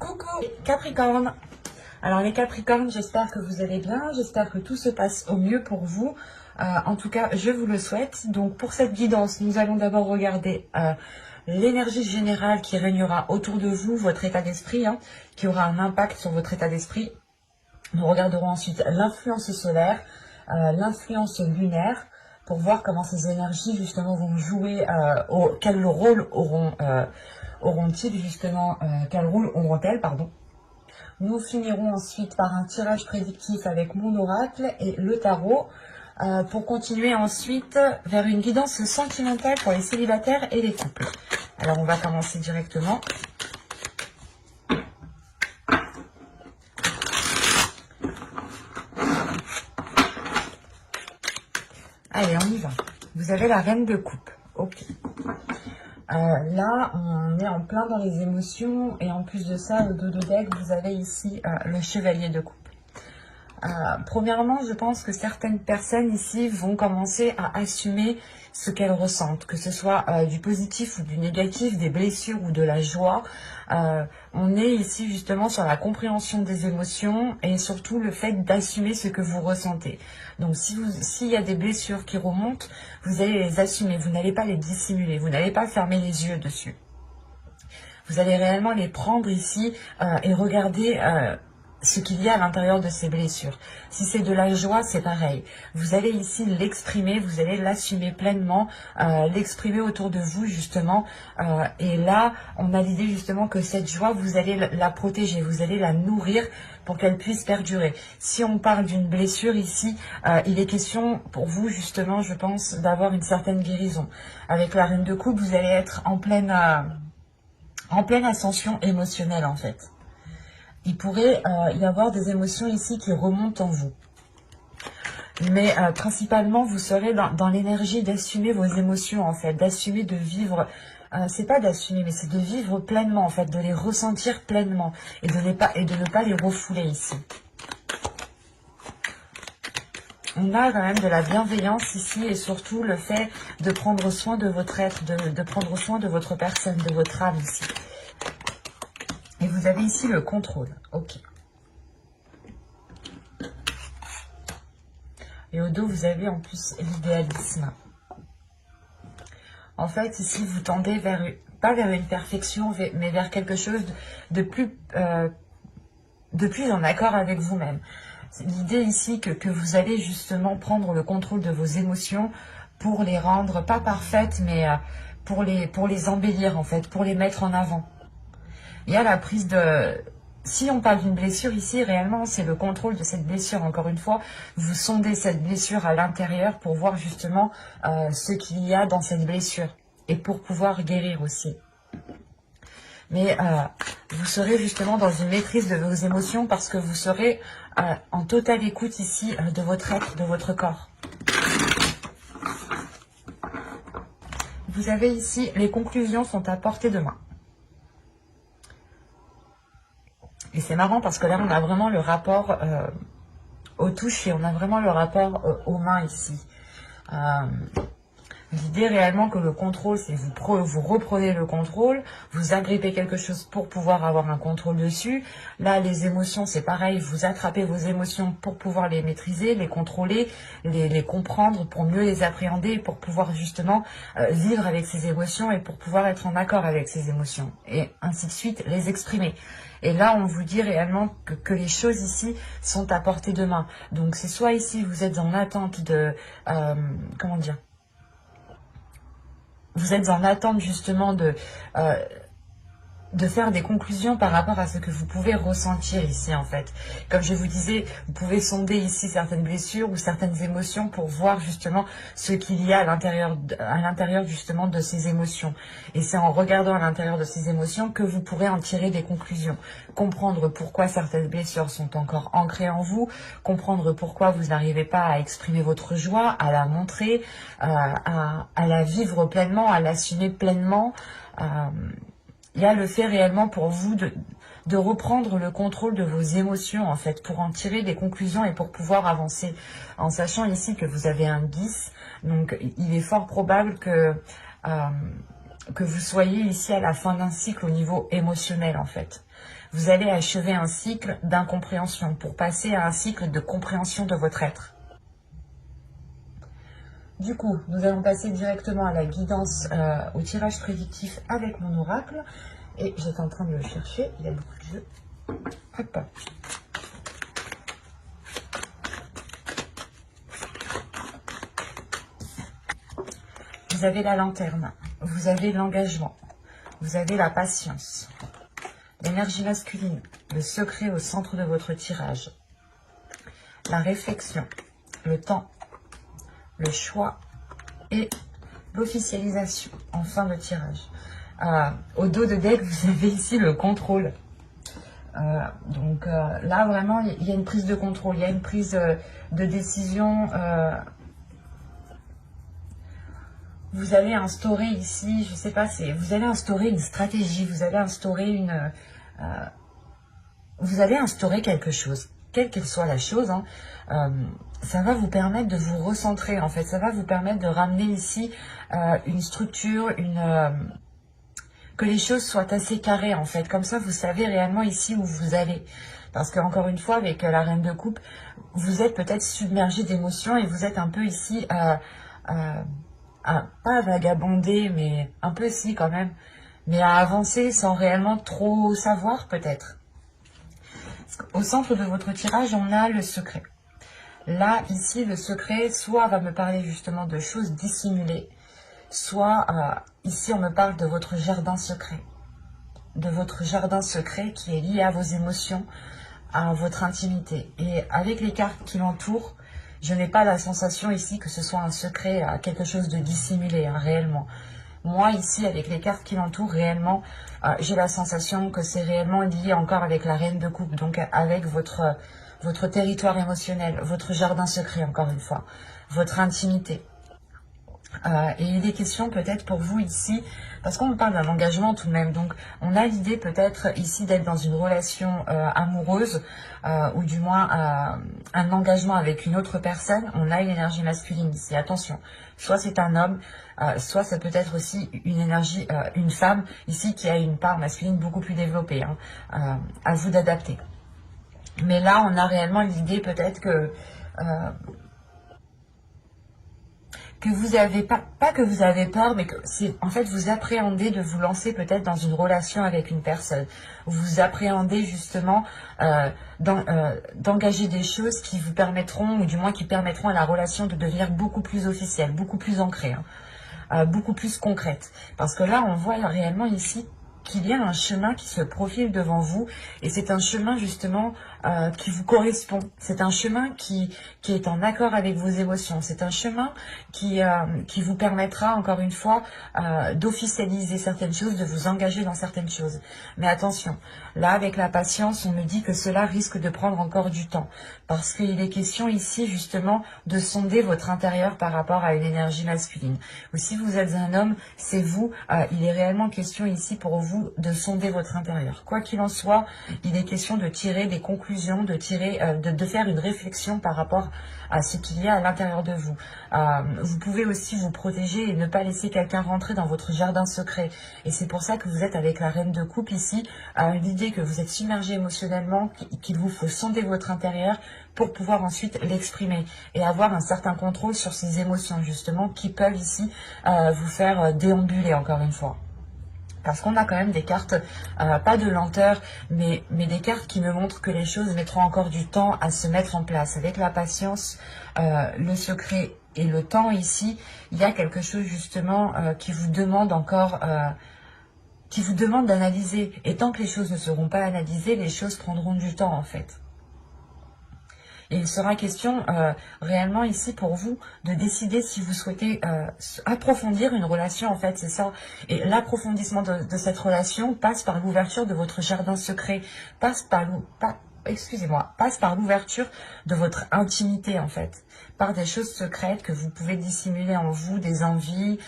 Coucou Capricorne. Alors les Capricornes, j'espère que vous allez bien, j'espère que tout se passe au mieux pour vous. En tout cas, je vous le souhaite. Donc pour cette guidance, nous allons d'abord regarder l'énergie générale qui régnera autour de vous, votre état d'esprit, qui aura un impact sur votre état d'esprit. Nous regarderons ensuite l'influence solaire, l'influence lunaire, pour voir comment ces énergies justement vont jouer, quel rôle auront-ils justement, quel rôle auront-elles, pardon. Nous finirons ensuite par un tirage prédictif avec mon oracle et le tarot, pour continuer ensuite vers une guidance sentimentale pour les célibataires et les couples. Alors on va commencer directement. Allez, on y va. Vous avez la reine de coupe. Ok. Là, on est en plein dans les émotions. Et en plus de ça, au dos de deck, vous avez ici le chevalier de coupe. Premièrement, je pense que certaines personnes ici vont commencer à assumer ce qu'elles ressentent, que ce soit du positif ou du négatif, des blessures ou de la joie. On est ici justement sur la compréhension des émotions et surtout le fait d'assumer ce que vous ressentez. Donc s'il y a des blessures qui remontent, vous allez les assumer, vous n'allez pas les dissimuler, vous n'allez pas fermer les yeux dessus. Vous allez réellement les prendre ici et regarder ce qu'il y a à l'intérieur de ces blessures. Si c'est de la joie, c'est pareil. Vous allez ici l'exprimer, vous allez l'assumer pleinement, l'exprimer autour de vous justement. Et là, on a l'idée justement que cette joie, vous allez la protéger, vous allez la nourrir pour qu'elle puisse perdurer. Si on parle d'une blessure ici, il est question pour vous justement, je pense, d'avoir une certaine guérison. Avec la reine de coupe, vous allez être en pleine ascension émotionnelle en fait. Il pourrait y avoir des émotions ici qui remontent en vous. Mais principalement, vous serez dans l'énergie d'assumer vos émotions, en fait, d'assumer de vivre. C'est pas d'assumer, mais c'est de vivre pleinement, en fait, de les ressentir pleinement et de ne pas les refouler ici. On a quand même de la bienveillance ici et surtout le fait de prendre soin de votre être, de prendre soin de votre personne, de votre âme ici. Et vous avez ici le contrôle. Ok. Et au dos, vous avez en plus l'idéalisme. En fait, ici, vous tendez vers, pas vers une perfection, mais vers quelque chose de plus en accord avec vous-même. L'idée ici que vous allez justement prendre le contrôle de vos émotions pour les rendre, pas parfaites, mais pour les embellir en fait, pour les mettre en avant. Il y a la prise de... Si on parle d'une blessure ici, réellement, c'est le contrôle de cette blessure. Encore une fois, vous sondez cette blessure à l'intérieur pour voir justement ce qu'il y a dans cette blessure. Et pour pouvoir guérir aussi. Mais vous serez justement dans une maîtrise de vos émotions parce que vous serez en totale écoute ici de votre être, de votre corps. Vous avez ici, les conclusions sont à portée de main. Et c'est marrant parce que là, on a vraiment le rapport aux touches et on a vraiment le rapport aux mains ici. L'idée réellement que le contrôle, c'est vous reprenez le contrôle, vous agrippez quelque chose pour pouvoir avoir un contrôle dessus. Là, les émotions, c'est pareil, vous attrapez vos émotions pour pouvoir les maîtriser, les contrôler, les comprendre, pour mieux les appréhender, pour pouvoir justement vivre avec ces émotions et pour pouvoir être en accord avec ces émotions. Et ainsi de suite, les exprimer. Et là, on vous dit réellement que les choses ici sont à portée de main. Donc, c'est soit ici, vous êtes en attente de... comment dire ? Vous êtes en attente justement de faire des conclusions par rapport à ce que vous pouvez ressentir ici en fait. Comme je vous disais, vous pouvez sonder ici certaines blessures ou certaines émotions pour voir justement ce qu'il y a à l'intérieur justement de ces émotions. Et c'est en regardant à l'intérieur de ces émotions que vous pourrez en tirer des conclusions. Comprendre pourquoi certaines blessures sont encore ancrées en vous, comprendre pourquoi vous n'arrivez pas à exprimer votre joie, à la montrer, à la vivre pleinement, à l'assumer pleinement. Il y a le fait réellement pour vous de reprendre le contrôle de vos émotions, en fait, pour en tirer des conclusions et pour pouvoir avancer. En sachant ici que vous avez un 10, donc il est fort probable que que vous soyez ici à la fin d'un cycle au niveau émotionnel en fait. Vous allez achever un cycle d'incompréhension pour passer à un cycle de compréhension de votre être. Du coup, nous allons passer directement à la guidance, au tirage prédictif avec mon oracle. Et j'étais en train de le chercher, il y a beaucoup de jeux. Hop. Vous avez la lanterne, vous avez l'engagement, vous avez la patience, l'énergie masculine, le secret au centre de votre tirage, la réflexion, le temps, le choix et l'officialisation en fin de tirage. Au dos de deck, vous avez ici le contrôle. Donc là, vraiment, il y a une prise de contrôle, il y a une prise de décision. Vous allez instaurer ici, je sais pas, vous allez instaurer une stratégie, vous allez instaurer quelque chose, quelle qu'elle soit la chose, hein. Ça va vous permettre de vous recentrer en fait, ça va vous permettre de ramener ici une structure, que les choses soient assez carrées en fait, comme ça vous savez réellement ici où vous allez. Parce que encore une fois, avec la reine de coupe, vous êtes peut-être submergé d'émotions et vous êtes un peu ici, pas vagabonder, mais un peu si quand même, mais à avancer sans réellement trop savoir peut-être. Au centre de votre tirage, on a le secret. Là, ici, le secret, soit va me parler justement de choses dissimulées, soit ici, on me parle de votre jardin secret. De votre jardin secret qui est lié à vos émotions, à votre intimité. Et avec les cartes qui l'entourent, je n'ai pas la sensation ici que ce soit un secret, quelque chose de dissimulé, hein, réellement. Moi, ici, avec les cartes qui l'entourent, réellement, j'ai la sensation que c'est réellement lié encore avec la reine de coupe, donc avec votre territoire émotionnel, votre jardin secret, encore une fois, votre intimité. Et il est question peut-être pour vous ici, parce qu'on parle d'un engagement tout de même, donc on a l'idée peut-être ici d'être dans une relation amoureuse, ou du moins un engagement avec une autre personne. On a une énergie masculine ici, attention, soit c'est un homme, soit ça peut être aussi une énergie, une femme ici qui a une part masculine beaucoup plus développée, hein, à vous d'adapter. Mais là on a réellement l'idée peut-être que vous avez pas que vous avez peur, mais que c'est en fait vous appréhendez de vous lancer peut-être dans une relation avec une personne. Vous appréhendez justement d'engager des choses qui vous permettront, ou du moins qui permettront à la relation de devenir beaucoup plus officielle, beaucoup plus ancrée, hein, beaucoup plus concrète. Parce que là, on voit réellement ici qu'il y a un chemin qui se profile devant vous, et c'est un chemin justement qui vous correspond. C'est un chemin qui est en accord avec vos émotions. C'est un chemin qui vous permettra encore une fois d'officialiser certaines choses, de vous engager dans certaines choses. Mais attention, là avec la patience, on me dit que cela risque de prendre encore du temps, parce qu'il est question ici justement de sonder votre intérieur par rapport à une énergie masculine. Ou si vous êtes un homme, c'est vous, il est réellement question ici pour vous de sonder votre intérieur. Quoi qu'il en soit, il est question de tirer des conclusions, de faire une réflexion par rapport à ce qu'il y a à l'intérieur de vous. Vous pouvez aussi vous protéger et ne pas laisser quelqu'un rentrer dans votre jardin secret. Et c'est pour ça que vous êtes avec la reine de coupe ici, l'idée que vous êtes submergé émotionnellement, qu'il vous faut sonder votre intérieur pour pouvoir ensuite l'exprimer et avoir un certain contrôle sur ces émotions justement qui peuvent ici vous faire déambuler encore une fois. Parce qu'on a quand même des cartes, pas de lenteur, mais des cartes qui me montrent que les choses mettront encore du temps à se mettre en place. Avec la patience, le secret et le temps ici, il y a quelque chose justement qui vous demande encore, qui vous demande d'analyser. Et tant que les choses ne seront pas analysées, les choses prendront du temps en fait. Et il sera question réellement ici pour vous de décider si vous souhaitez approfondir une relation, en fait, c'est ça. Et l'approfondissement de cette relation passe par l'ouverture de votre jardin secret, passe par l'ouverture de votre intimité, en fait. par des choses secrètes que vous pouvez dissimuler en vous, des envies,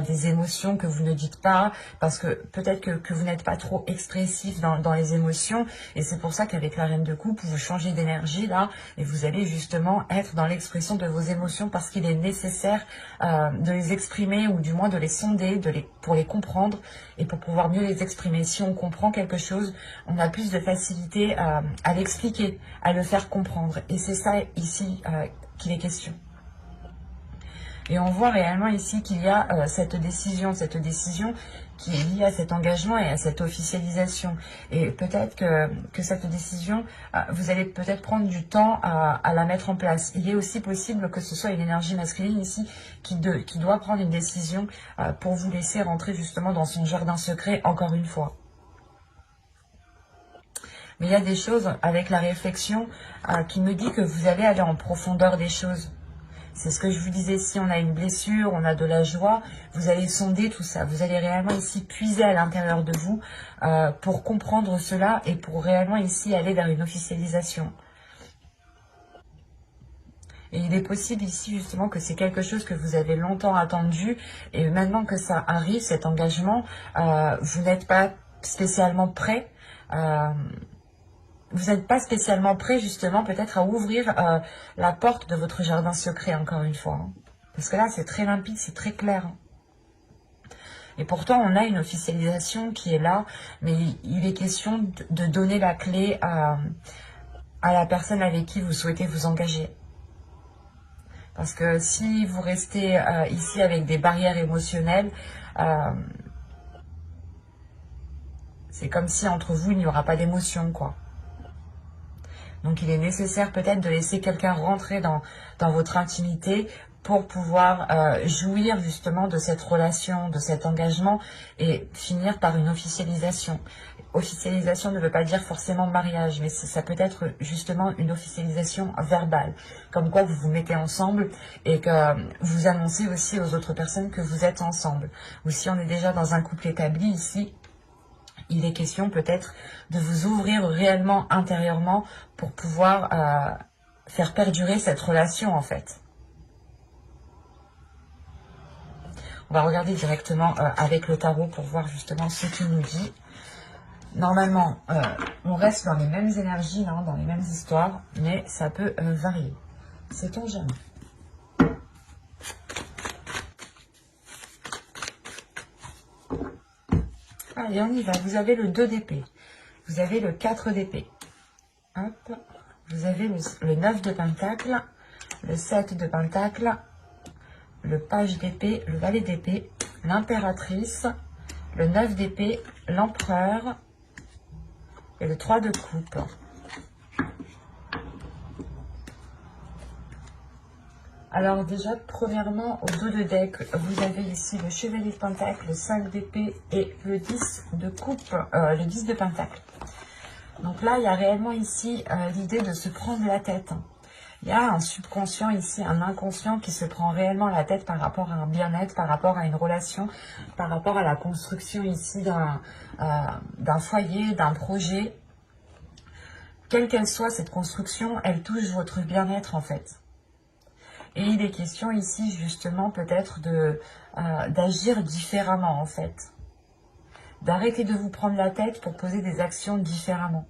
des émotions que vous ne dites pas, parce que peut-être que vous n'êtes pas trop expressif dans les émotions, et c'est pour ça qu'avec la Reine de Coupe, vous changez d'énergie là, et vous allez justement être dans l'expression de vos émotions, parce qu'il est nécessaire de les exprimer, ou du moins de les sonder, pour les comprendre, et pour pouvoir mieux les exprimer. Si on comprend quelque chose, on a plus de facilité à l'expliquer, à le faire comprendre, et c'est ça ici qu'il est question. Et on voit réellement ici qu'il y a cette décision qui est liée à cet engagement et à cette officialisation. Et peut-être que cette décision, vous allez peut-être prendre du temps à la mettre en place. Il est aussi possible que ce soit une énergie masculine ici qui doit prendre une décision pour vous laisser rentrer justement dans son jardin secret, encore une fois. Mais il y a des choses avec la réflexion qui me dit que vous allez aller en profondeur des choses. C'est ce que je vous disais, si on a une blessure, on a de la joie, vous allez sonder tout ça. Vous allez réellement ici puiser à l'intérieur de vous pour comprendre cela et pour réellement ici aller vers une officialisation. Et il est possible ici justement que c'est quelque chose que vous avez longtemps attendu et maintenant que ça arrive, cet engagement, vous n'êtes pas spécialement prêt. Vous n'êtes pas spécialement prêt justement peut-être à ouvrir la porte de votre jardin secret encore une fois. Hein. Parce que là c'est très limpide, c'est très clair. Hein. Et pourtant on a une officialisation qui est là, mais il est question de donner la clé à la personne avec qui vous souhaitez vous engager. Parce que si vous restez ici avec des barrières émotionnelles, c'est comme si entre vous il n'y aura pas d'émotion quoi. Donc il est nécessaire peut-être de laisser quelqu'un rentrer dans votre intimité pour pouvoir jouir justement de cette relation, de cet engagement et finir par une officialisation. Officialisation ne veut pas dire forcément mariage, mais ça peut être justement une officialisation verbale. Comme quoi vous vous mettez ensemble et que vous annoncez aussi aux autres personnes que vous êtes ensemble. Ou si on est déjà dans un couple établi ici, il est question peut-être de vous ouvrir réellement intérieurement pour pouvoir faire perdurer cette relation en fait. On va regarder directement avec le tarot pour voir justement ce qu'il nous dit. Normalement, on reste dans les mêmes énergies, hein, dans les mêmes histoires, mais ça peut varier. Sait-on jamais? Allez, on y va. Vous avez le 2 d'épée. Vous avez le 4 d'épée. Hop. Vous avez le 9 de pentacle, le 7 de pentacle, le page d'épée, le valet d'épée, l'impératrice, le 9 d'épée, l'empereur et le 3 de coupe. Alors déjà, premièrement, au dos de deck, vous avez ici le chevalier de pentacle, le 5 d'épée et le 10 de coupe, le 10 de pentacle. Donc là, il y a réellement ici l'idée de se prendre la tête. Il y a un subconscient ici, un inconscient qui se prend réellement la tête par rapport à un bien-être, par rapport à une relation, par rapport à la construction ici d'un foyer, d'un projet. Quelle qu'elle soit cette construction, elle touche votre bien-être en fait. Et il est question ici justement peut-être d'agir différemment en fait. D'arrêter de vous prendre la tête pour poser des actions différemment.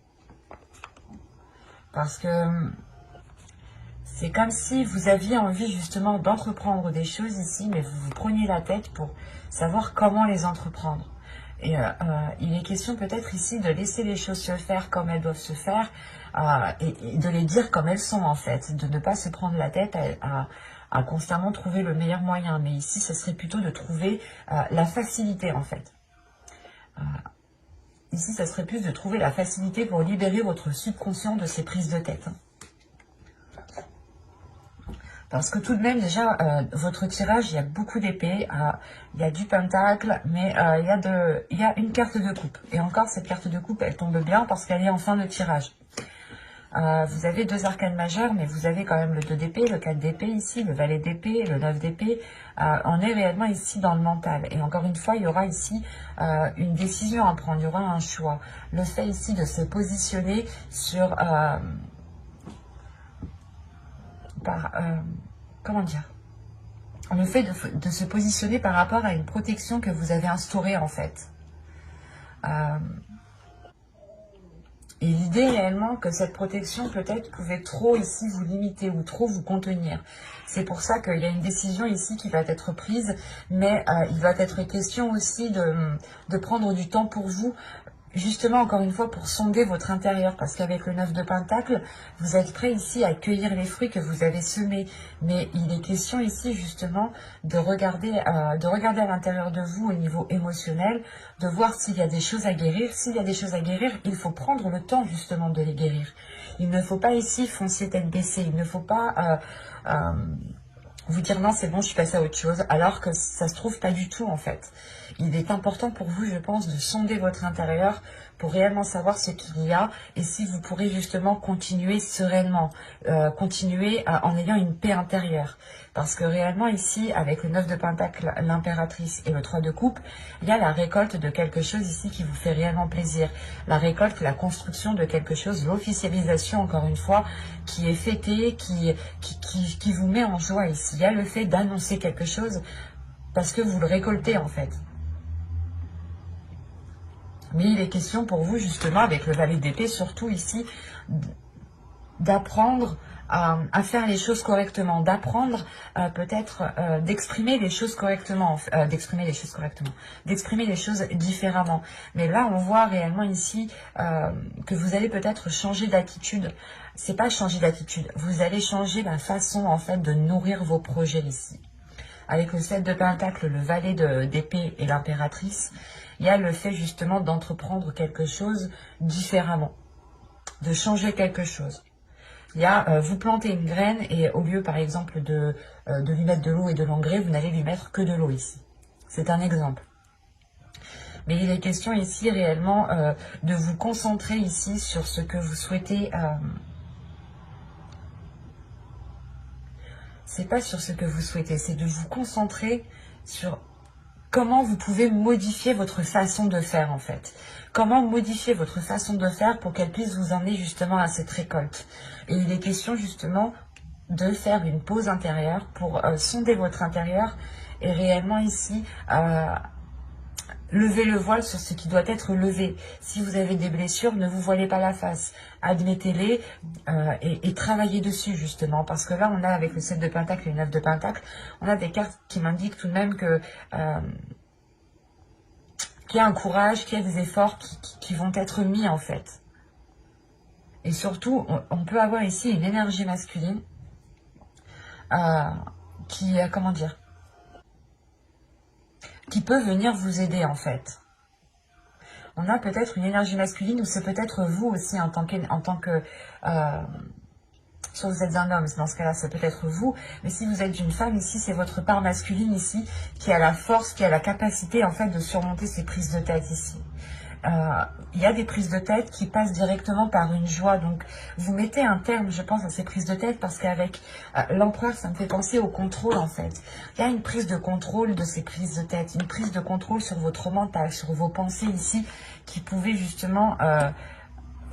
Parce que c'est comme si vous aviez envie justement d'entreprendre des choses ici, mais vous vous preniez la tête pour savoir comment les entreprendre. Et il est question peut-être ici de laisser les choses se faire comme elles doivent se faire et de les dire comme elles sont en fait. De ne pas se prendre la tête à constamment trouver le meilleur moyen. Mais ici, ce serait plutôt de trouver la facilité en fait. Ici, ça serait plus de trouver la facilité pour libérer votre subconscient de ces prises de tête. Parce que tout de même, déjà, votre tirage, il y a beaucoup d'épées, il y a du pentacle, mais il y a une carte de coupe. Et encore, cette carte de coupe, elle tombe bien parce qu'elle est en fin de tirage. Vous avez 2 arcanes majeures, mais vous avez quand même le 2 d'épée, le 4 d'épée ici, le valet d'épée, le 9 d'épée. On est réellement ici dans le mental. Et encore une fois, il y aura ici une décision à prendre, il y aura un choix. Le fait ici de se positionner sur... comment dire, le fait de se positionner par rapport à une protection que vous avez instaurée en fait. Et l'idée réellement que cette protection peut-être pouvait trop ici vous limiter ou trop vous contenir. C'est pour ça qu'il y a une décision ici qui va être prise, mais il va être question aussi de prendre du temps pour vous, justement, encore une fois, pour sonder votre intérieur, parce qu'avec le 9 de Pentacle, vous êtes prêt ici à cueillir les fruits que vous avez semés. Mais il est question ici, justement, de regarder à l'intérieur de vous au niveau émotionnel, de voir s'il y a des choses à guérir. S'il y a des choses à guérir, il faut prendre le temps, justement, de les guérir. Il ne faut pas ici foncer tête baissée. Il ne faut pas vous dire non, c'est bon, je suis passée à autre chose, alors que ça se trouve pas du tout en fait. Il est important pour vous, je pense, de sonder votre intérieur pour réellement savoir ce qu'il y a et si vous pourrez justement continuer sereinement, continuer en ayant une paix intérieure. Parce que réellement ici, avec le 9 de Pentacle, l'impératrice et le 3 de coupe, il y a la récolte de quelque chose ici qui vous fait réellement plaisir. La récolte, la construction de quelque chose, l'officialisation encore une fois, qui est fêtée, qui vous met en joie ici. Il y a le fait d'annoncer quelque chose parce que vous le récoltez en fait. Mais il est question pour vous justement avec le valet d'épée, surtout ici, d'apprendre à faire les choses correctement, d'apprendre peut-être d'exprimer les choses correctement, d'exprimer les choses différemment. Mais là, on voit réellement ici que vous allez peut-être changer d'attitude. C'est pas changer d'attitude, vous allez changer la façon en fait de nourrir vos projets ici. Avec le 7 de Pentacle, le valet d'épée et l'impératrice, il y a le fait justement d'entreprendre quelque chose différemment, de changer quelque chose. Il y a vous plantez une graine et au lieu par exemple de lui mettre de l'eau et de l'engrais, vous n'allez lui mettre que de l'eau ici. C'est un exemple. Mais il est question ici réellement de vous concentrer ici sur ce que vous souhaitez. C'est pas sur ce que vous souhaitez, c'est de vous concentrer sur comment vous pouvez modifier votre façon de faire en fait. Comment modifier votre façon de faire pour qu'elle puisse vous emmener justement à cette récolte. Et il est question justement de faire une pause intérieure pour sonder votre intérieur et réellement ici lever le voile sur ce qui doit être levé. Si vous avez des blessures, ne vous voilez pas la face. Admettez-les et travaillez dessus justement. Parce que là, on a avec le 7 de Pentacle et le 9 de Pentacle, on a des cartes qui m'indiquent tout de même que qu'il y a un courage, qu'il y a des efforts qui vont être mis en fait. Et surtout, on peut avoir ici une énergie masculine comment dire, qui peut venir vous aider en fait. On a peut-être une énergie masculine ou c'est peut-être vous aussi en tant que soit vous êtes un homme, dans ce cas-là, c'est peut-être vous. Mais si vous êtes une femme, ici, c'est votre part masculine, ici, qui a la force, qui a la capacité, en fait, de surmonter ces prises de tête, ici. Il y a des prises de tête qui passent directement par une joie. Donc, vous mettez un terme, je pense, à ces prises de tête parce qu'avec l'empereur, ça me fait penser au contrôle, en fait. Il y a une prise de contrôle de ces prises de tête, une prise de contrôle sur votre mental, sur vos pensées ici, qui pouvaient justement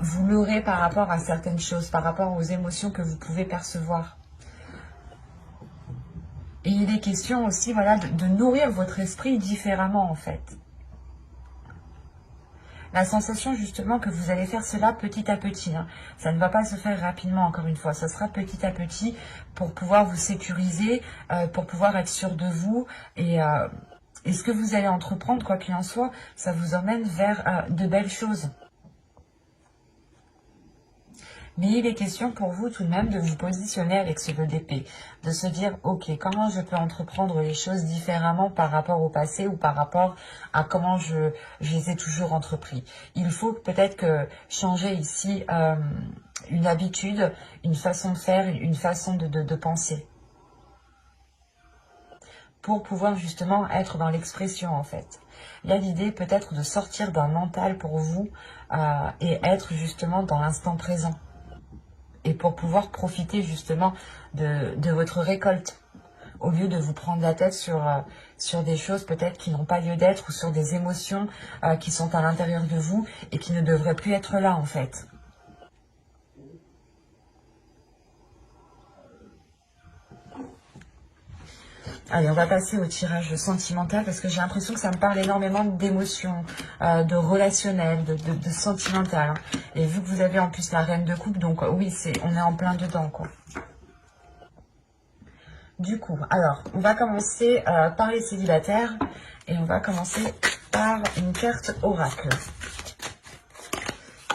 vous leurrer par rapport à certaines choses, par rapport aux émotions que vous pouvez percevoir. Et il est question aussi, voilà, de nourrir votre esprit différemment, en fait. La sensation justement que vous allez faire cela petit à petit. Hein. Ça ne va pas se faire rapidement, encore une fois. Ça sera petit à petit pour pouvoir vous sécuriser, pour pouvoir être sûr de vous. Et ce que vous allez entreprendre, quoi qu'il en soit, ça vous emmène vers de belles choses. Mais il est question pour vous tout de même de vous positionner avec ce 2 d'épée, de se dire, ok, comment je peux entreprendre les choses différemment par rapport au passé ou par rapport à comment je les ai toujours entrepris. Il faut peut-être que changer ici une habitude, une façon de faire, une façon de penser. Pour pouvoir justement être dans l'expression en fait. Il y a l'idée peut-être de sortir d'un mental pour vous et être justement dans l'instant présent. Et pour pouvoir profiter justement de votre récolte, au lieu de vous prendre la tête sur des choses peut-être qui n'ont pas lieu d'être ou sur des émotions qui sont à l'intérieur de vous et qui ne devraient plus être là en fait. Allez, on va passer au tirage sentimental parce que j'ai l'impression que ça me parle énormément d'émotions, de relationnel, de sentimental. Hein. Et vu que vous avez en plus la reine de coupe, donc oui, on est en plein dedans, quoi. Du coup, alors, on va commencer par les célibataires et on va commencer par une carte oracle.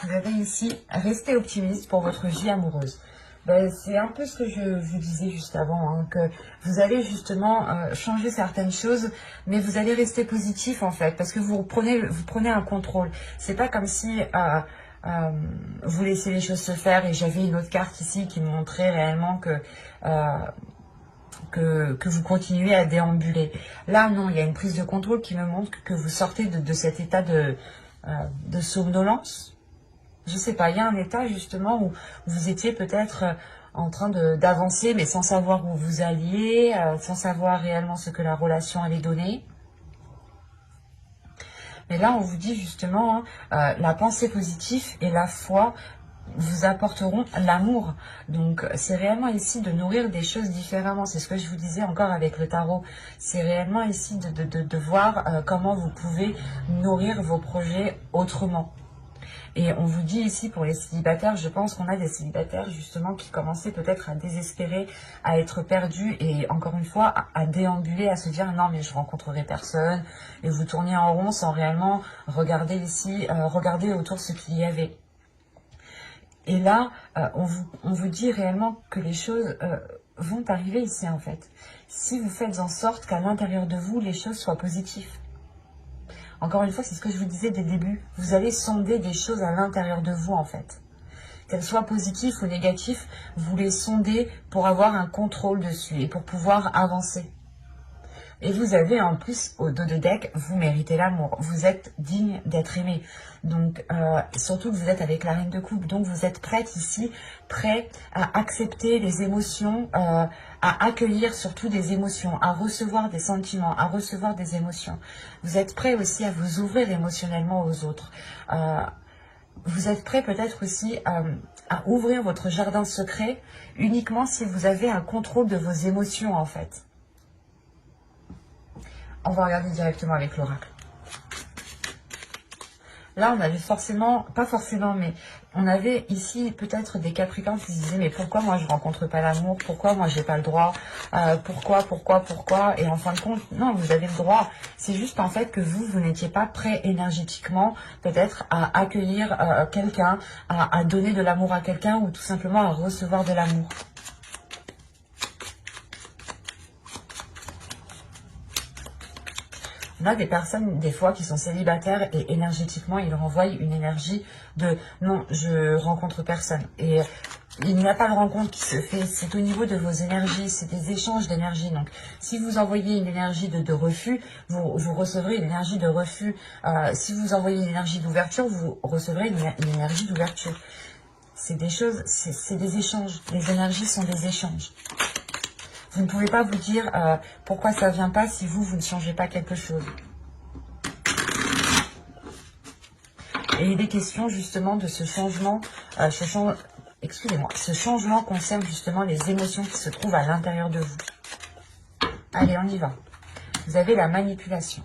Vous avez ici, restez optimiste pour votre vie amoureuse. Ben, c'est un peu ce que je vous disais juste avant, hein, que vous allez justement changer certaines choses, mais vous allez rester positif en fait, parce que vous prenez un contrôle. C'est pas comme si vous laissez les choses se faire, et j'avais une autre carte ici qui me montrait réellement que vous continuez à déambuler. Là, non, il y a une prise de contrôle qui me montre que vous sortez de cet état de somnolence. Je sais pas, il y a un état justement où vous étiez peut-être en train d'avancer, mais sans savoir où vous alliez, sans savoir réellement ce que la relation allait donner. Mais là, on vous dit justement, hein, la pensée positive et la foi vous apporteront l'amour. Donc, c'est réellement ici de nourrir des choses différemment. C'est ce que je vous disais encore avec le tarot. C'est réellement ici de voir comment vous pouvez nourrir vos projets autrement. Et on vous dit ici pour les célibataires, je pense qu'on a des célibataires justement qui commençaient peut-être à désespérer, à être perdus et encore une fois à déambuler, à se dire non mais je rencontrerai personne. Et vous tourniez en rond sans réellement regarder ici, regarder autour ce qu'il y avait. Et là, on vous dit réellement que les choses vont arriver ici en fait. Si vous faites en sorte qu'à l'intérieur de vous, les choses soient positives. Encore une fois, c'est ce que je vous disais dès le début. Vous allez sonder des choses à l'intérieur de vous, en fait. Qu'elles soient positives ou négatives, vous les sondez pour avoir un contrôle dessus et pour pouvoir avancer. Et vous avez en plus, au dos de deck, vous méritez l'amour. Vous êtes digne d'être aimé. Donc, surtout que vous êtes avec la reine de coupe. Donc, vous êtes prête ici, prêt à accepter les émotions, à accueillir surtout des émotions, à recevoir des sentiments, à recevoir des émotions. Vous êtes prêt aussi à vous ouvrir émotionnellement aux autres. Vous êtes prêt peut-être aussi à ouvrir votre jardin secret uniquement si vous avez un contrôle de vos émotions, en fait. On va regarder directement avec l'oracle. Là, on avait forcément, pas forcément, mais on avait ici peut-être des Capricornes qui se disaient mais pourquoi moi je rencontre pas l'amour? Pourquoi moi j'ai pas le droit? Pourquoi? Et en fin de compte, non, vous avez le droit. C'est juste en fait que vous n'étiez pas prêt énergétiquement peut-être à accueillir quelqu'un, à donner de l'amour à quelqu'un ou tout simplement à recevoir de l'amour. On a des personnes, des fois, qui sont célibataires et énergétiquement, ils renvoient une énergie de « non, je rencontre personne ». Et il n'y a pas de rencontre qui se fait, c'est au niveau de vos énergies, c'est des échanges d'énergie. Donc, si vous envoyez une énergie de refus, vous recevrez une énergie de refus. Si vous envoyez une énergie d'ouverture, vous recevrez une énergie d'ouverture. C'est des choses, c'est des échanges. Les énergies sont des échanges. Vous ne pouvez pas vous dire pourquoi ça ne vient pas si vous ne changez pas quelque chose. Et il est question justement de ce changement, ce changement concerne justement les émotions qui se trouvent à l'intérieur de vous. Allez, on y va. Vous avez la manipulation.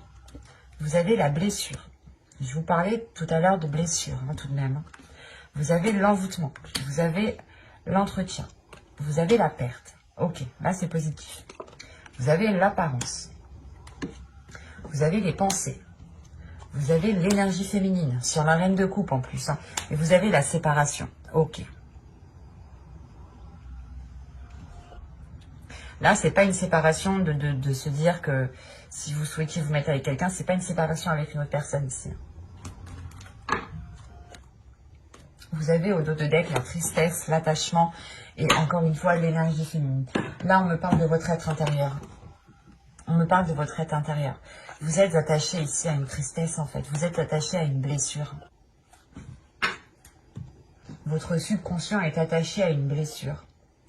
Vous avez la blessure. Je vous parlais tout à l'heure de blessure, hein, tout de même. Vous avez l'envoûtement. Vous avez l'entretien. Vous avez la perte. Ok, là c'est positif. Vous avez l'apparence. Vous avez les pensées. Vous avez l'énergie féminine, sur la reine de coupe en plus. Hein. Et vous avez la séparation. Ok. Là, c'est pas une séparation de se dire que si vous souhaitiez vous mettre avec quelqu'un, c'est pas une séparation avec une autre personne ici. Vous avez au dos de deck la tristesse, l'attachement et encore une fois l'énergie féminine. Là, on me parle de votre être intérieur. On me parle de votre être intérieur. Vous êtes attaché ici à une tristesse en fait. Vous êtes attaché à une blessure. Votre subconscient est attaché à une blessure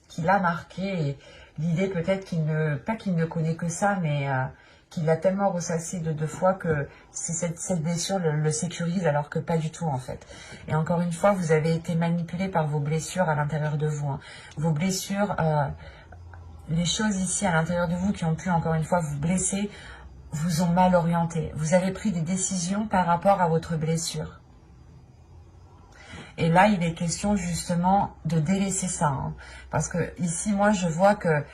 qui l'a marqué. Et l'idée peut-être pas qu'il ne connaît que ça, mais qu'il l'a tellement ressassé de fois que cette blessure le sécurise alors que pas du tout en fait. Et encore une fois, vous avez été manipulé par vos blessures à l'intérieur de vous. Hein. Vos blessures les choses ici à l'intérieur de vous qui ont pu encore une fois vous blesser, vous ont mal orienté. Vous avez pris des décisions par rapport à votre blessure. Et là, il est question justement de délaisser ça. Hein. Parce que ici, moi, je vois que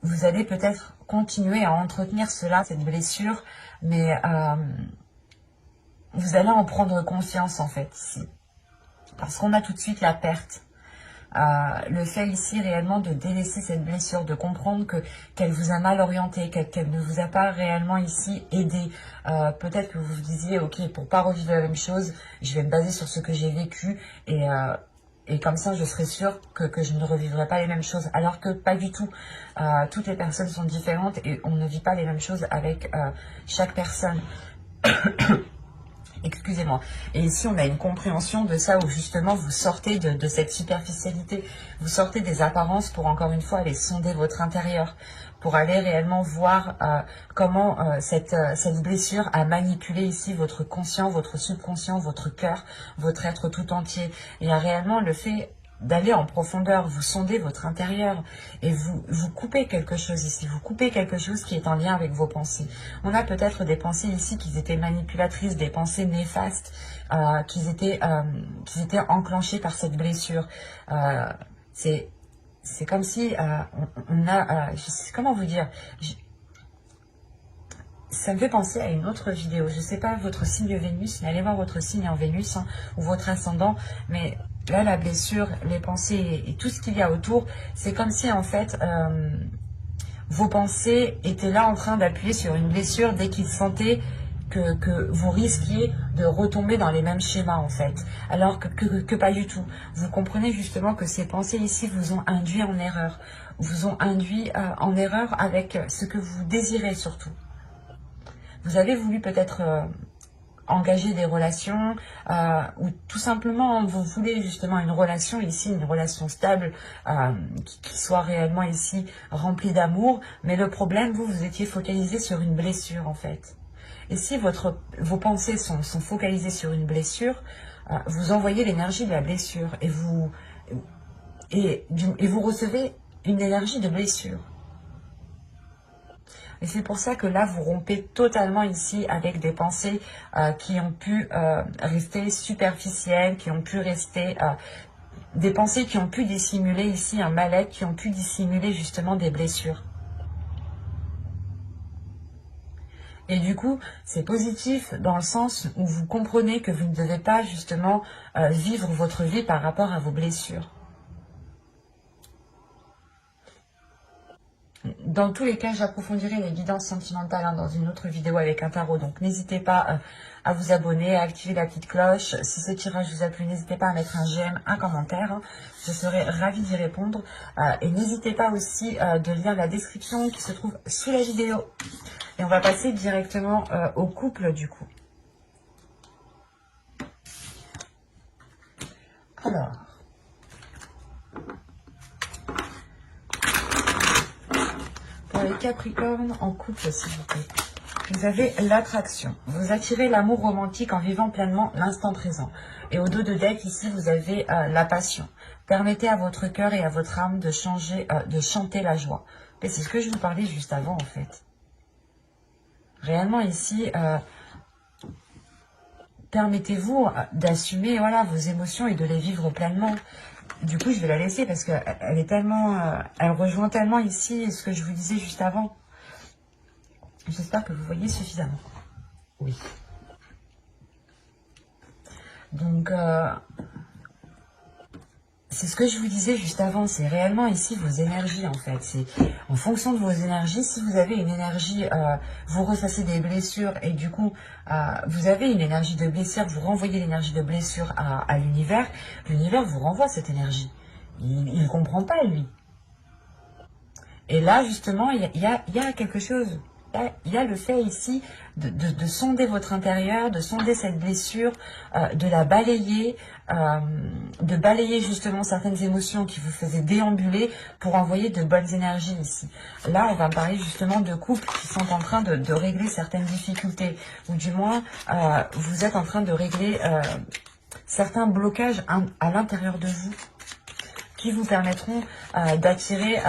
vous allez peut-être continuer à entretenir cela, cette blessure, mais vous allez en prendre conscience en fait ici. Parce qu'on a tout de suite la perte. Le fait ici réellement de délaisser cette blessure, de comprendre qu'elle vous a mal orienté, qu'elle ne vous a pas réellement ici aidé. Peut-être que vous vous disiez, ok, pour pas revivre la même chose, je vais me baser sur ce que j'ai vécu et comme ça je serai sûre que je ne revivrai pas les mêmes choses. Alors que pas du tout. Toutes les personnes sont différentes et on ne vit pas les mêmes choses avec chaque personne. Excusez-moi. Et ici, on a une compréhension de ça où justement vous sortez de cette superficialité, vous sortez des apparences pour encore une fois aller sonder votre intérieur, pour aller réellement voir comment cette blessure a manipulé ici votre conscient, votre subconscient, votre cœur, votre être tout entier. Et réellement le fait d'aller en profondeur, vous sondez votre intérieur et vous coupez quelque chose ici, vous coupez quelque chose qui est en lien avec vos pensées. On a peut-être des pensées ici qui étaient manipulatrices, des pensées néfastes, qui étaient enclenchées par cette blessure. C'est comme si on a, je sais comment vous dire, ça me fait penser à une autre vidéo. Je ne sais pas votre signe Vénus, mais allez voir votre signe en Vénus hein, ou votre ascendant. Mais là, la blessure, les pensées et tout ce qu'il y a autour, c'est comme si en fait vos pensées étaient là en train d'appuyer sur une blessure dès qu'ils sentaient que vous risquiez de retomber dans les mêmes schémas en fait. Alors que pas du tout. Vous comprenez justement que ces pensées ici vous ont induit en erreur. Vous ont induit en erreur avec ce que vous désirez surtout. Vous avez voulu peut-être engager des relations ou tout simplement vous voulez justement une relation ici, une relation stable qui soit réellement ici remplie d'amour. Mais le problème, vous étiez focalisé sur une blessure en fait. Et si vos pensées sont focalisées sur une blessure, vous envoyez l'énergie de la blessure et vous recevez une énergie de blessure. Et c'est pour ça que là, vous rompez totalement ici avec des pensées qui ont pu rester superficielles, qui ont pu rester... des pensées qui ont pu dissimuler ici un mal-être, qui ont pu dissimuler justement des blessures. Et du coup, c'est positif dans le sens où vous comprenez que vous ne devez pas justement vivre votre vie par rapport à vos blessures. Dans tous les cas, j'approfondirai les guidances sentimentales dans une autre vidéo avec un tarot. Donc, n'hésitez pas à vous abonner, à activer la petite cloche. Si ce tirage vous a plu, n'hésitez pas à mettre un j'aime, un commentaire. Je serai ravie d'y répondre. Et n'hésitez pas aussi de lire la description qui se trouve sous la vidéo. Et on va passer directement au couple du coup. Alors... Pour les Capricornes en couple, s'il vous plaît. Vous avez l'attraction. Vous attirez l'amour romantique en vivant pleinement l'instant présent. Et au dos de deck, ici, vous avez la passion. Permettez à votre cœur et à votre âme de chanter la joie. Et c'est ce que je vous parlais juste avant, en fait. Réellement, ici, permettez-vous d'assumer voilà, vos émotions et de les vivre pleinement. Du coup, je vais la laisser parce qu'elle est tellement, elle rejoint tellement ici ce que je vous disais juste avant. J'espère que vous voyez suffisamment. Oui. Donc, c'est ce que je vous disais juste avant. C'est réellement ici vos énergies en fait. C'est en fonction de vos énergies. Si vous avez une énergie, vous ressassez des blessures et du coup, vous avez une énergie de blessure, vous renvoyez l'énergie de blessure à l'univers. L'univers vous renvoie cette énergie. Il ne comprend pas lui. Et là, justement, il y a quelque chose. Il y a le fait ici de sonder votre intérieur, de sonder cette blessure, de la balayer, de balayer justement certaines émotions qui vous faisaient déambuler pour envoyer de bonnes énergies ici. Là, on va parler justement de couples qui sont en train de régler certaines difficultés, ou du moins, vous êtes en train de régler certains blocages à l'intérieur de vous qui vous permettront d'attirer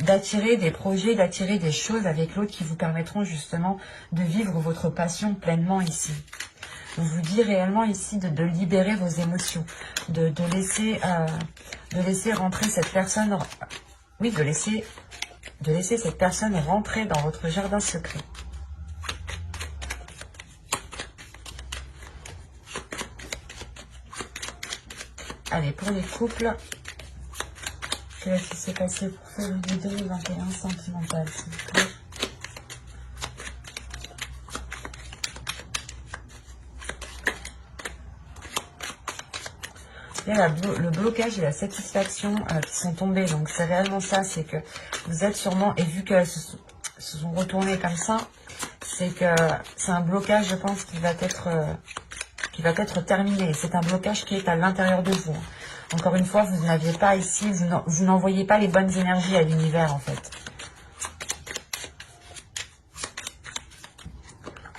d'attirer des projets, d'attirer des choses avec l'autre qui vous permettront justement de vivre votre passion pleinement ici. On vous dit réellement ici de libérer vos émotions, de laisser rentrer cette personne, oui, de laisser cette personne rentrer dans votre jardin secret. Allez, pour les couples, qu'est-ce qui s'est passé pour février 2021 sentimental, s'il vous plaît? Il y a le blocage et la satisfaction qui sont tombés. Donc c'est réellement ça, c'est que vous êtes sûrement, et vu qu'elles se sont retournées comme ça, c'est que c'est un blocage, je pense, qui va être terminé. C'est un blocage qui est à l'intérieur de vous. Encore une fois, vous n'aviez pas ici, vous n'envoyez pas les bonnes énergies à l'univers en fait.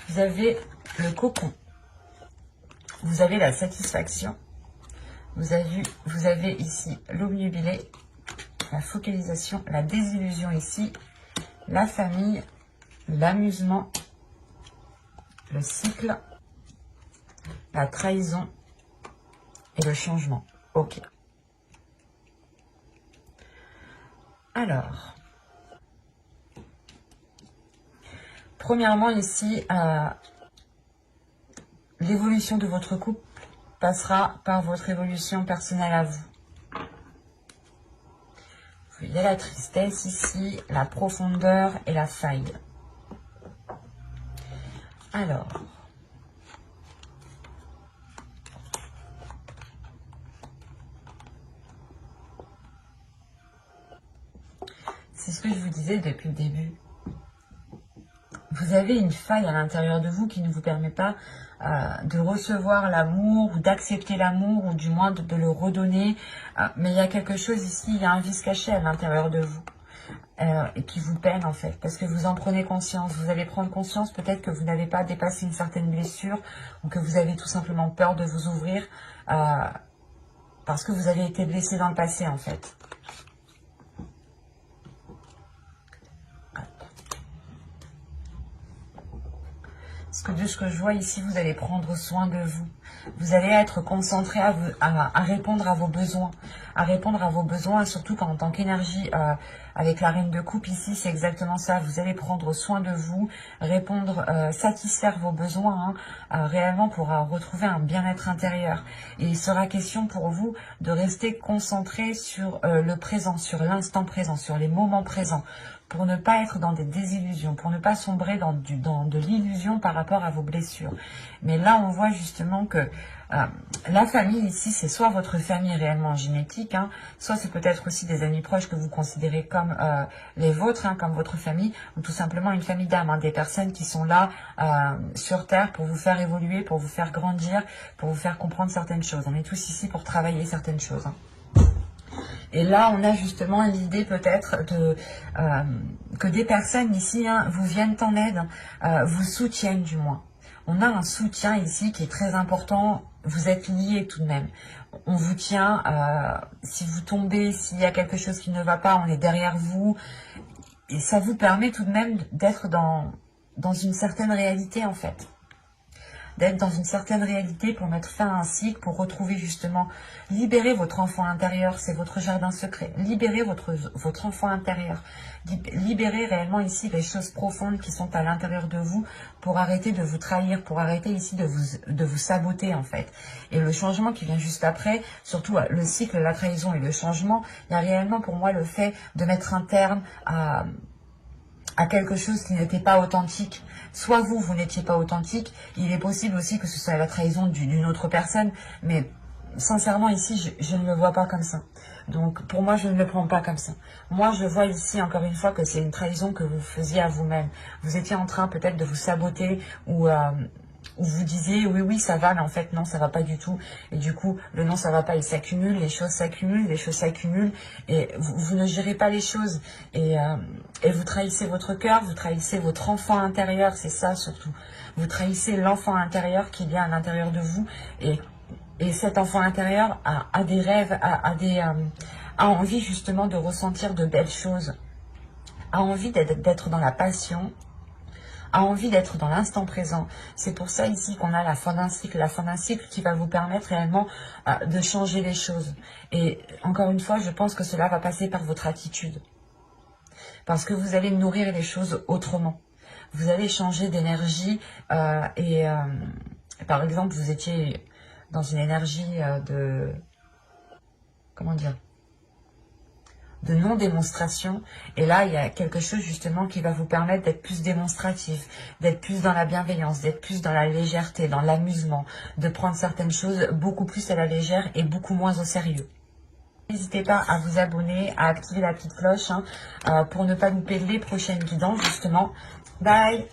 Vous avez le cocon. Vous avez la satisfaction. Vous avez ici l'obnubilé, la focalisation, la désillusion ici, la famille, l'amusement, le cycle, la trahison et le changement. Ok. Alors, premièrement ici, l'évolution de votre couple passera par votre évolution personnelle à vous. Il y a la tristesse ici, la profondeur et la faille. Alors, c'est ce que je vous disais depuis le début. Vous avez une faille à l'intérieur de vous qui ne vous permet pas de recevoir l'amour ou d'accepter l'amour ou du moins de le redonner. Mais il y a quelque chose ici, il y a un vice caché à l'intérieur de vous et qui vous peine en fait. Parce que vous en prenez conscience. Vous allez prendre conscience peut-être que vous n'avez pas dépassé une certaine blessure ou que vous avez tout simplement peur de vous ouvrir parce que vous avez été blessé dans le passé en fait. Parce que de ce que je vois ici, vous allez prendre soin de vous. Vous allez être concentré à répondre à vos besoins. À répondre à vos besoins, surtout quand en tant qu'énergie, avec la reine de coupe ici, c'est exactement ça. Vous allez prendre soin de vous, répondre, satisfaire vos besoins, réellement pour retrouver un bien-être intérieur. Et il sera question pour vous de rester concentré sur le présent, sur l'instant présent, sur les moments présents, pour ne pas être dans des désillusions, pour ne pas sombrer dans de l'illusion par rapport à vos blessures. Mais là, on voit justement que la famille ici, c'est soit votre famille réellement génétique, soit c'est peut-être aussi des amis proches que vous considérez comme les vôtres, comme votre famille, ou tout simplement une famille d'âme, des personnes qui sont là sur Terre pour vous faire évoluer, pour vous faire grandir, pour vous faire comprendre certaines choses. On est tous ici pour travailler certaines choses. Et là, on a justement l'idée peut-être que des personnes ici vous viennent en aide, vous soutiennent du moins. On a un soutien ici qui est très important. Vous êtes liés tout de même. On vous tient. Si vous tombez, s'il y a quelque chose qui ne va pas, on est derrière vous. Et ça vous permet tout de même d'être dans une certaine réalité en fait. D'être dans une certaine réalité pour mettre fin à un cycle, pour retrouver justement, libérer votre enfant intérieur, c'est votre jardin secret, libérer votre enfant intérieur, libérer réellement ici les choses profondes qui sont à l'intérieur de vous pour arrêter de vous trahir, pour arrêter ici de vous saboter en fait. Et le changement qui vient juste après, surtout le cycle, la trahison et le changement, il y a réellement pour moi le fait de mettre un terme à quelque chose qui n'était pas authentique. Soit vous n'étiez pas authentique, il est possible aussi que ce soit la trahison d'une autre personne, mais sincèrement ici, je ne le vois pas comme ça. Donc pour moi, je ne le prends pas comme ça. Moi, je vois ici, encore une fois, que c'est une trahison que vous faisiez à vous-même. Vous étiez en train peut-être de vous saboter ou vous disiez oui ça va, mais en fait non, ça va pas du tout, et du coup le non ça va pas, il s'accumule, les choses s'accumulent et vous ne gérez pas les choses et vous trahissez votre cœur, vous trahissez votre enfant intérieur, c'est ça surtout, vous trahissez l'enfant intérieur qui vient à l'intérieur de vous et cet enfant intérieur a des rêves, a envie justement de ressentir de belles choses. a envie d'être dans la passion, a envie d'être dans l'instant présent. C'est pour ça ici qu'on a la fin d'un cycle. La fin d'un cycle qui va vous permettre réellement de changer les choses. Et encore une fois, je pense que cela va passer par votre attitude. Parce que vous allez nourrir les choses autrement. Vous allez changer d'énergie par exemple, vous étiez dans une énergie comment dire, de non-démonstration. Et là, il y a quelque chose justement qui va vous permettre d'être plus démonstratif, d'être plus dans la bienveillance, d'être plus dans la légèreté, dans l'amusement, de prendre certaines choses beaucoup plus à la légère et beaucoup moins au sérieux. N'hésitez pas à vous abonner, à activer la petite cloche pour ne pas louper les prochaines guidances justement. Bye!